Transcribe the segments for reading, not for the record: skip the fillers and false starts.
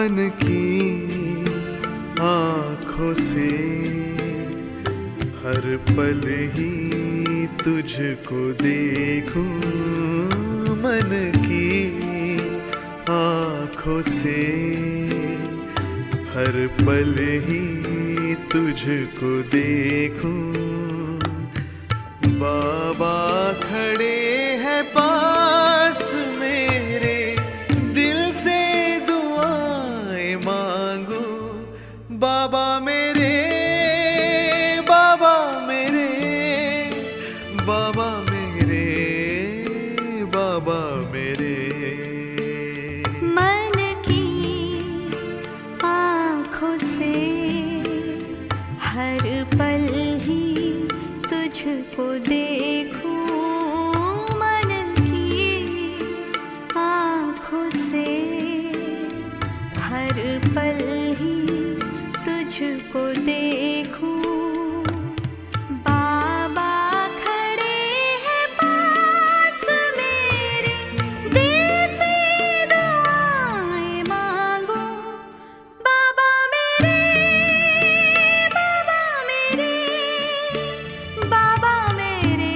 मन की आँखों से हर पल ही तुझको देखूं, मन की आँखों से हर पल ही तुझको देखूं। बाबा खड़े हैं पास मेरे, दिल से दुआएं मांगू। बाबा मेरे, बाबा मेरे, बाबा मेरे, बाबा मेरे। मन की आँखों से हर पल ही तुझको देखूं, मन की आँखों से हर पल ही तुझको देखूं। बाबा खड़े हैं पास मेरे, दिल से दुआएं मांगो। बाबा मेरे, बाबा मेरे, बाबा मेरे,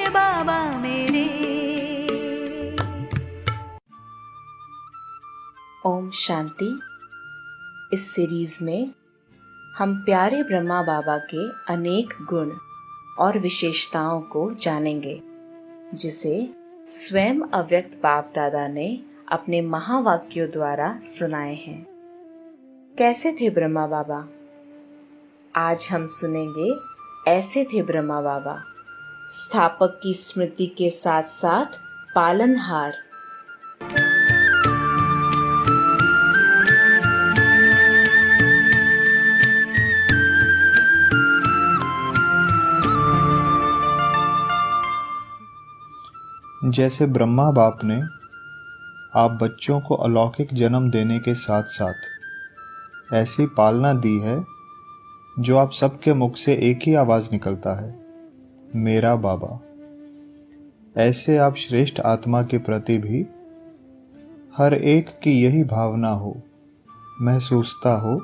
बाबा मेरे। ओम शांति। इस सीरीज में हम प्यारे ब्रह्मा बाबा के अनेक गुण और विशेषताओं को जानेंगे, जिसे स्वयं अव्यक्त बाप दादा ने अपने महावाक्यों द्वारा सुनाए हैं। कैसे थे ब्रह्मा बाबा? आज हम सुनेंगे ऐसे थे ब्रह्मा बाबा, स्थापक की स्मृति के साथ साथ पालनहार। जैसे ब्रह्मा बाप ने आप बच्चों को अलौकिक जन्म देने के साथ साथ ऐसी पालना दी है जो आप सबके मुख से एक ही आवाज निकलता है, मेरा बाबा। ऐसे आप श्रेष्ठ आत्मा के प्रति भी हर एक की यही भावना हो, महसूसता हो,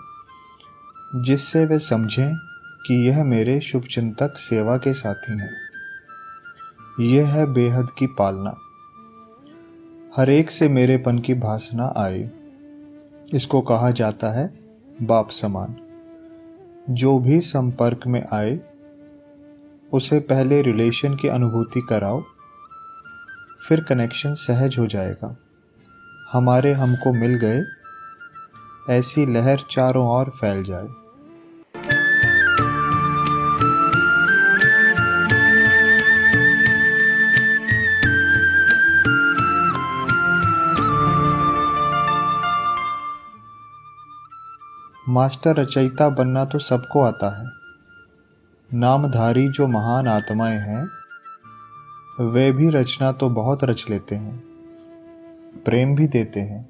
जिससे वे समझें कि यह मेरे शुभचिंतक सेवा के साथी हैं। यह है बेहद की पालना। हर एक से मेरेपन की भासना आए, इसको कहा जाता है बाप समान। जो भी संपर्क में आए उसे पहले रिलेशन की अनुभूति कराओ, फिर कनेक्शन सहज हो जाएगा। हमारे हमको मिल गए, ऐसी लहर चारों ओर फैल जाए। मास्टर रचयिता बनना तो सबको आता है। नामधारी जो महान आत्माएं हैं वे भी रचना तो बहुत रच लेते हैं, प्रेम भी देते हैं,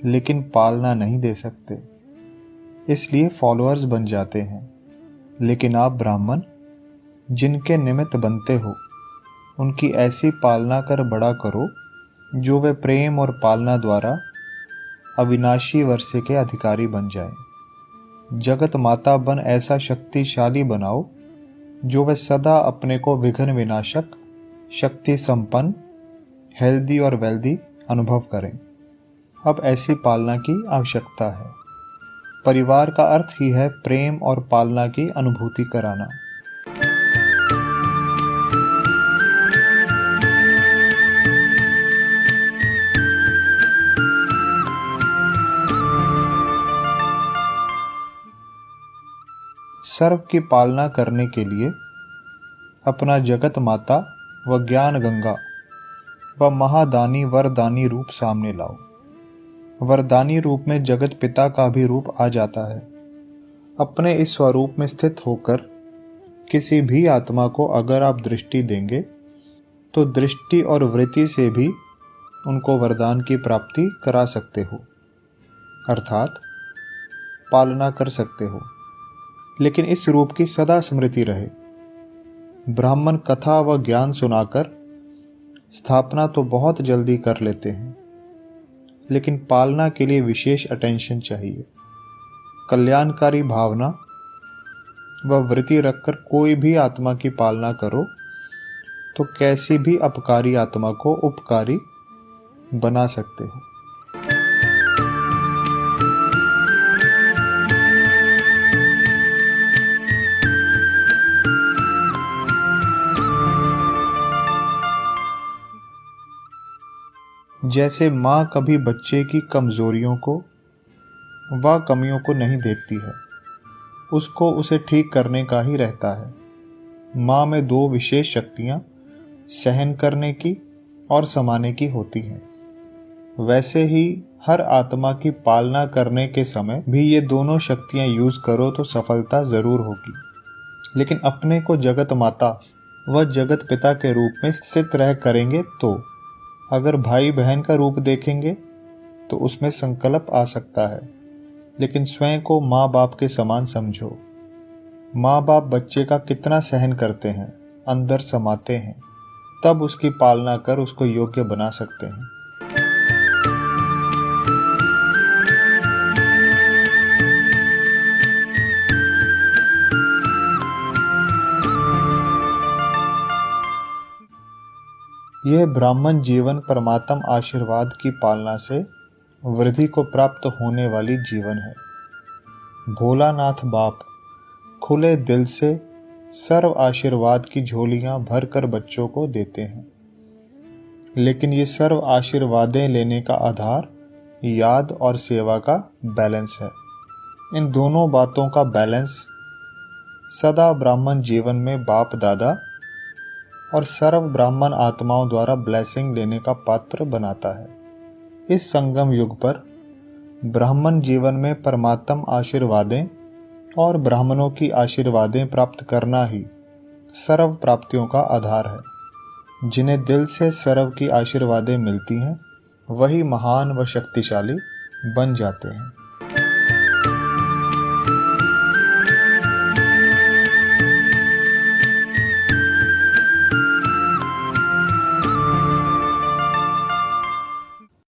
लेकिन पालना नहीं दे सकते, इसलिए फॉलोअर्स बन जाते हैं। लेकिन आप ब्राह्मण जिनके निमित्त बनते हो, उनकी ऐसी पालना कर बड़ा करो जो वे प्रेम और पालना द्वारा अविनाशी वर्षे के अधिकारी बन जाए। जगत माता बन ऐसा शक्तिशाली बनाओ जो वे सदा अपने को विघ्न विनाशक, शक्ति संपन्न, हेल्दी और वेल्दी अनुभव करें। अब ऐसी पालना की आवश्यकता है। परिवार का अर्थ ही है प्रेम और पालना की अनुभूति कराना। सर्व की पालना करने के लिए अपना जगत माता व ज्ञान गंगा व महादानी वरदानी रूप सामने लाओ। वरदानी रूप में जगत पिता का भी रूप आ जाता है। अपने इस स्वरूप में स्थित होकर किसी भी आत्मा को अगर आप दृष्टि देंगे तो दृष्टि और वृत्ति से भी उनको वरदान की प्राप्ति करा सकते हो, अर्थात पालना कर सकते हो। लेकिन इस रूप की सदा स्मृति रहे। ब्राह्मण कथा व ज्ञान सुनाकर स्थापना तो बहुत जल्दी कर लेते हैं, लेकिन पालना के लिए विशेष अटेंशन चाहिए। कल्याणकारी भावना व वृत्ति रखकर कोई भी आत्मा की पालना करो तो कैसी भी अपकारी आत्मा को उपकारी बना सकते हो। जैसे माँ कभी बच्चे की कमजोरियों को व कमियों को नहीं देखती है, उसको उसे ठीक करने का ही रहता है। माँ में दो विशेष शक्तियाँ सहन करने की और समाने की होती हैं। वैसे ही हर आत्मा की पालना करने के समय भी ये दोनों शक्तियाँ यूज करो तो सफलता जरूर होगी। लेकिन अपने को जगत माता व जगत पिता के रूप में स्थित रह करेंगे तो अगर भाई बहन का रूप देखेंगे तो उसमें संकल्प आ सकता है। लेकिन स्वयं को माँ बाप के समान समझो। माँ बाप बच्चे का कितना सहन करते हैं, अंदर समाते हैं, तब उसकी पालना कर उसको योग्य बना सकते हैं। यह ब्राह्मण जीवन परमात्म आशीर्वाद की पालना से वृद्धि को प्राप्त होने वाली जीवन है। भोलानाथ बाप खुले दिल से सर्व आशीर्वाद की झोलियां भरकर बच्चों को देते हैं। लेकिन ये सर्व आशीर्वादें लेने का आधार याद और सेवा का बैलेंस है। इन दोनों बातों का बैलेंस सदा ब्राह्मण जीवन में बाप दादा और सर्व ब्राह्मण आत्माओं द्वारा ब्लेसिंग लेने का पात्र बनाता है। इस संगम युग पर ब्राह्मण जीवन में परमात्म आशीर्वादें और ब्राह्मणों की आशीर्वादें प्राप्त करना ही सर्व प्राप्तियों का आधार है। जिन्हें दिल से सर्व की आशीर्वादें मिलती हैं वही महान व शक्तिशाली बन जाते हैं।